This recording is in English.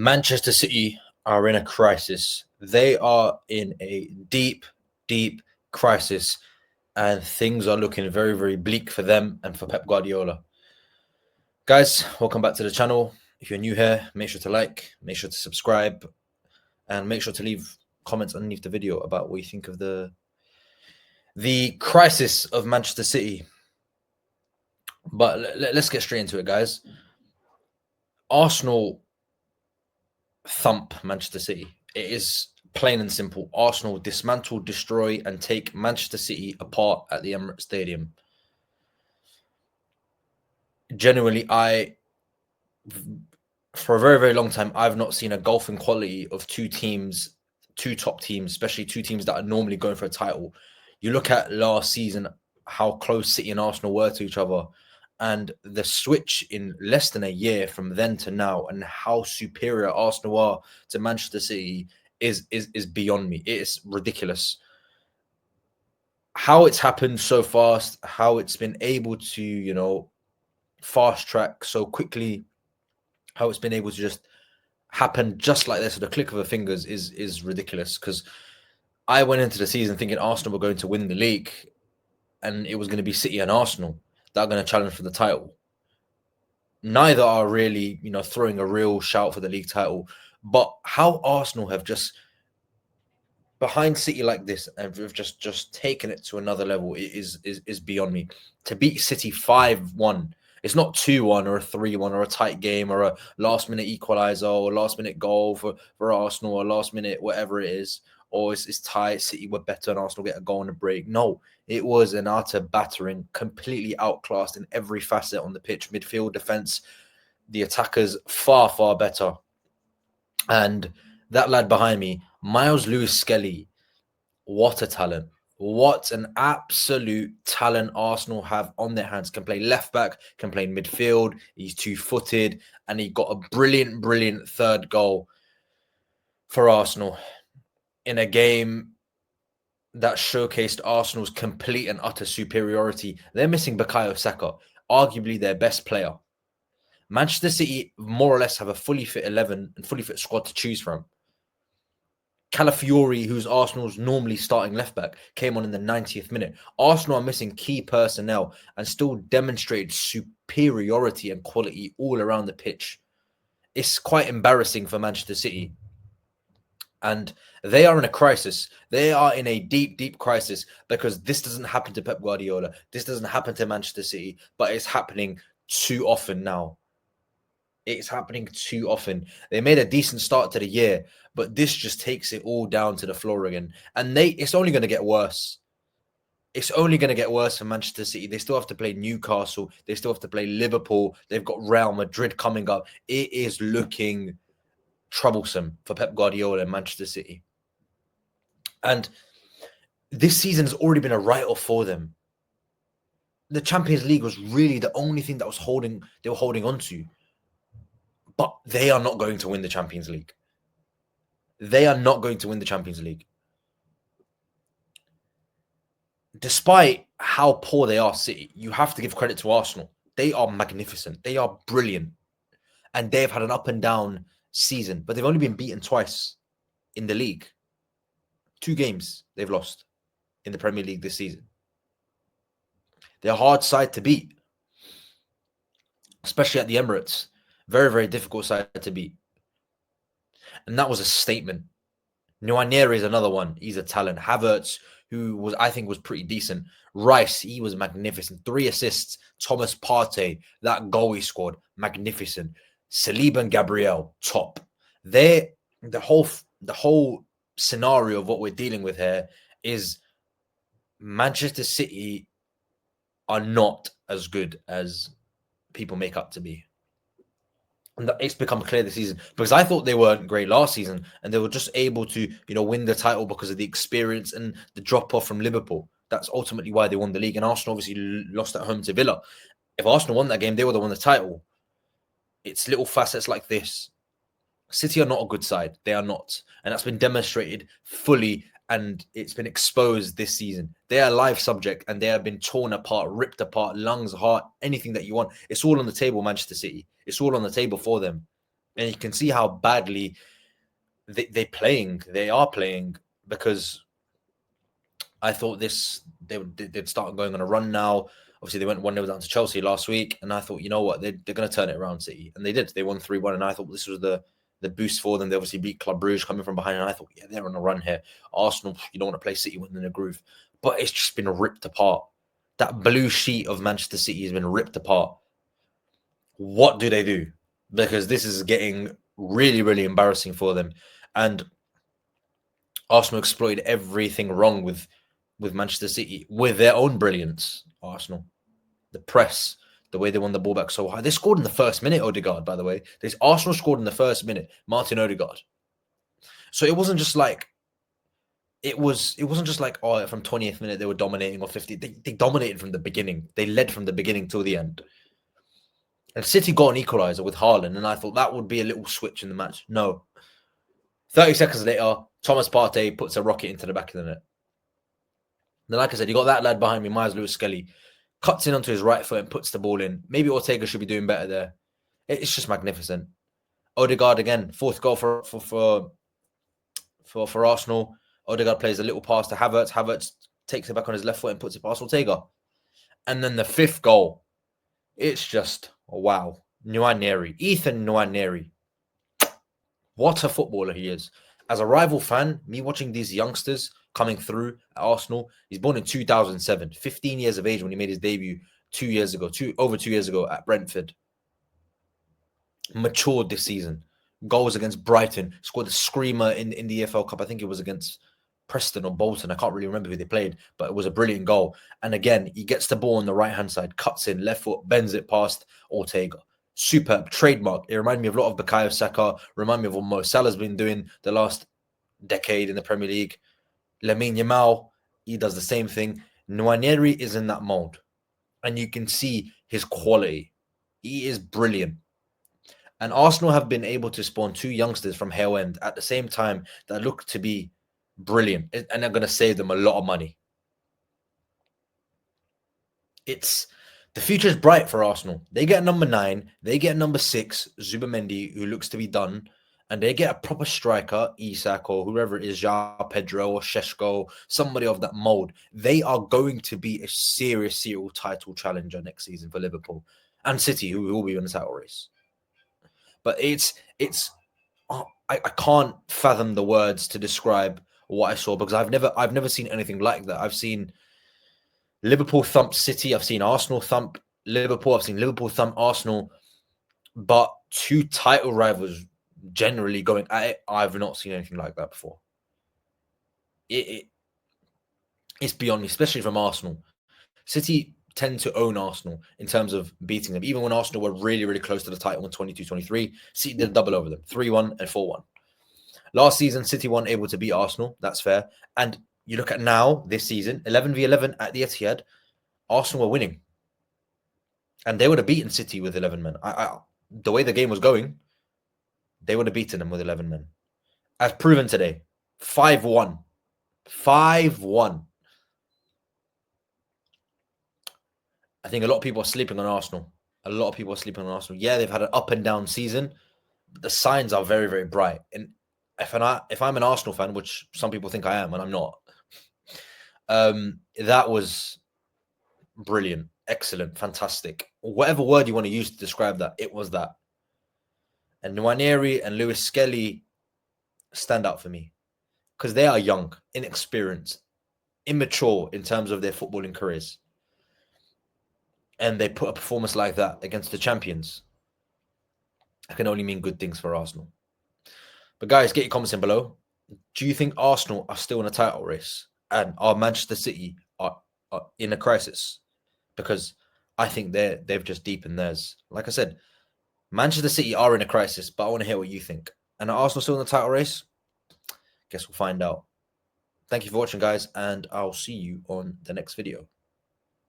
Manchester City are in a crisis. They are in a deep, deep crisis, and things are looking very, very bleak for them and for Pep Guardiola. Guys, welcome back to the channel. If you're new here, make sure to like, make sure to subscribe, and make sure to leave comments underneath the video about what you think of the crisis of Manchester City. But let's get straight into it, guys. Arsenal thump Manchester City. It is plain and simple. Arsenal dismantle, destroy, and take Manchester City apart at the Emirates Stadium. Genuinely, for a very, very long time, I've not seen a golfing quality of two top teams, especially two teams that are normally going for a title. You look at last season, how close City and Arsenal were to each other, and the switch in less than a year from then to now, and how superior Arsenal are to Manchester City is beyond me. It is ridiculous. How it's happened so fast, how it's been able to, fast track so quickly, how it's been able to just happen just like this at the click of a fingers is ridiculous. Because I went into the season thinking Arsenal were going to win the league, and it was going to be City and Arsenal that are going to challenge for the title. Neither are really, throwing a real shout for the league title. But how Arsenal have just behind City like this and have just taken it to another level is beyond me. To beat City 5-1. It's not 2-1 or a 3-1 or a tight game or a last-minute equaliser or last-minute goal for Arsenal or last-minute whatever it is. Or it's tight, City were better and Arsenal get a goal on a break. No, it was an utter battering, completely outclassed in every facet on the pitch. Midfield, defence, the attackers far, far better. And that lad behind me, Miles Lewis-Skelly, what a talent. What an absolute talent Arsenal have on their hands. Can play left back, can play midfield. He's two-footed, and he got a brilliant, brilliant third goal for Arsenal in a game that showcased Arsenal's complete and utter superiority. They're missing Bukayo Saka, arguably their best player. Manchester City more or less have a fully fit 11 and fully fit squad to choose from. Calafiori, who's Arsenal's normally starting left back, came on in the 90th minute. Arsenal are missing key personnel and still demonstrated superiority and quality all around the pitch. It's quite embarrassing for Manchester City. And they are in a crisis. They are in a deep, deep crisis because this doesn't happen to Pep Guardiola. This doesn't happen to Manchester City, but it's happening too often now. It's happening too often. They made a decent start to the year, but this just takes it all down to the floor again. And it's only going to get worse. It's only going to get worse for Manchester City. They still have to play Newcastle. They still have to play Liverpool. They've got Real Madrid coming up. It is looking troublesome for Pep Guardiola and Manchester City. And this season has already been a write-off for them. The Champions League was really the only thing that they were holding on to. But they are not going to win the Champions League. They are not going to win the Champions League. Despite how poor they are, City, you have to give credit to Arsenal. They are magnificent. They are brilliant. And they've had an up and down season, but they've only been beaten twice in the league. 2 games they've lost in the Premier League this season. They're a hard side to beat, especially at the Emirates. Very, very difficult side to beat. And that was a statement. Nwaneri is another one. He's a talent. Havertz, who I think was pretty decent. Rice, he was magnificent. 3 assists. Thomas Partey, that goal he scored, magnificent. Saliba and Gabriel, top. The whole scenario of what we're dealing with here is Manchester City are not as good as people make up to be. And it's become clear this season because I thought they weren't great last season and they were just able to, win the title because of the experience and the drop-off from Liverpool. That's ultimately why they won the league. And Arsenal obviously lost at home to Villa. If Arsenal won that game, they would have won the title. It's little facets like this. City are not a good side. They are not. And that's been demonstrated fully and it's been exposed this season. They are a live subject and they have been torn apart, ripped apart, lungs, heart, anything that you want. It's all on the table, Manchester City. It's all on the table for them. And you can see how badly they are playing, because I thought they'd start going on a run now. Obviously, they went 1-0 down to Chelsea last week, and I thought, you know what, they're going to turn it around, City, and they did. They won 3-1, and I thought this was the boost for them. They obviously beat Club Brugge coming from behind, and I thought, yeah, they're on a run here. Arsenal, you don't want to play City when they're in a groove, but it's just been ripped apart. That blue sheet of Manchester City has been ripped apart. What do they do? Because this is getting really, really embarrassing for them, and Arsenal exploited everything wrong with Manchester City with their own brilliance. Arsenal, the press, the way they won the ball back so high. They scored in the first minute, Odegaard, by the way. Arsenal scored in the first minute, Martin Odegaard. So it wasn't just like it wasn't just like, oh, from 20th minute they were dominating, or 50. They dominated from the beginning. They led from the beginning till the end. And City got an equaliser with Haaland, and I thought that would be a little switch in the match. No. 30 seconds later, Thomas Partey puts a rocket into the back of the net. Then, like I said, you got that lad behind me, Myers Lewis-Skelly, cuts in onto his right foot and puts the ball in. Maybe Ortega should be doing better there. It's just magnificent. Odegaard again, fourth goal for Arsenal. Odegaard plays a little pass to Havertz. Havertz takes it back on his left foot and puts it past Ortega. And then the fifth goal, it's just, wow. Nwaneri, Ethan Nwaneri. What a footballer he is. As a rival fan, me watching these youngsters coming through at Arsenal, he's born in 2007, 15 years of age when he made his debut over 2 years ago at Brentford. Matured this season. Goals against Brighton, scored a screamer in the EFL Cup. I think it was against Preston or Bolton. I can't really remember who they played, but it was a brilliant goal. And again, he gets the ball on the right-hand side, cuts in, left foot, bends it past Ortega. Superb, trademark. It reminded me of a lot of Bukayo Saka, remind me of what Mo Salah's been doing the last decade in the Premier League. Lamine Yamal, he does the same thing. Nwaneri is in that mold, and you can see his quality. He is brilliant. And Arsenal have been able to spawn two youngsters from Hale End at the same time that look to be brilliant, and they're going to save them a lot of money. The future is bright for Arsenal. They get number 9, they get number 6, Zubimendi, who looks to be done, and they get a proper striker, Isak or whoever it is, João Pedro or Šeško, somebody of that mold. They are going to be a serious title challenger next season for Liverpool and City, who will be in the title race. But I can't fathom the words to describe what I saw, because I've never seen anything like that. I've seen Liverpool thump City. I've seen Arsenal thump Liverpool. I've seen Liverpool thump Arsenal. But two title rivals generally going at it, I've not seen anything like that before. It's beyond me, especially from Arsenal. City tend to own Arsenal in terms of beating them. Even when Arsenal were really, really close to the title in 22-23, City did a double over them, 3-1 and 4-1. Last season, City weren't able to beat Arsenal. That's fair. And you look at now, this season, 11v11 at the Etihad, Arsenal were winning. And they would have beaten City with 11 men. The way the game was going, they would have beaten them with 11 men. As proven today, 5-1. 5-1. I think a lot of people are sleeping on Arsenal. Yeah, they've had an up and down season, but the signs are very, very bright. And if I'm an Arsenal fan, which some people think I am, and I'm not, that was brilliant, excellent, fantastic. Whatever word you want to use to describe that, it was that. And Nwaneri and Lewis-Skelly stand out for me because they are young, inexperienced, immature in terms of their footballing careers. And they put a performance like that against the champions. That can only mean good things for Arsenal. But guys, get your comments in below. Do you think Arsenal are still in a title race? And are Manchester City are in a crisis? Because I think they've just deepened theirs. Like I said, Manchester City are in a crisis, but I want to hear what you think. And are Arsenal still in the title race? Guess we'll find out. Thank you for watching, guys, and I'll see you on the next video.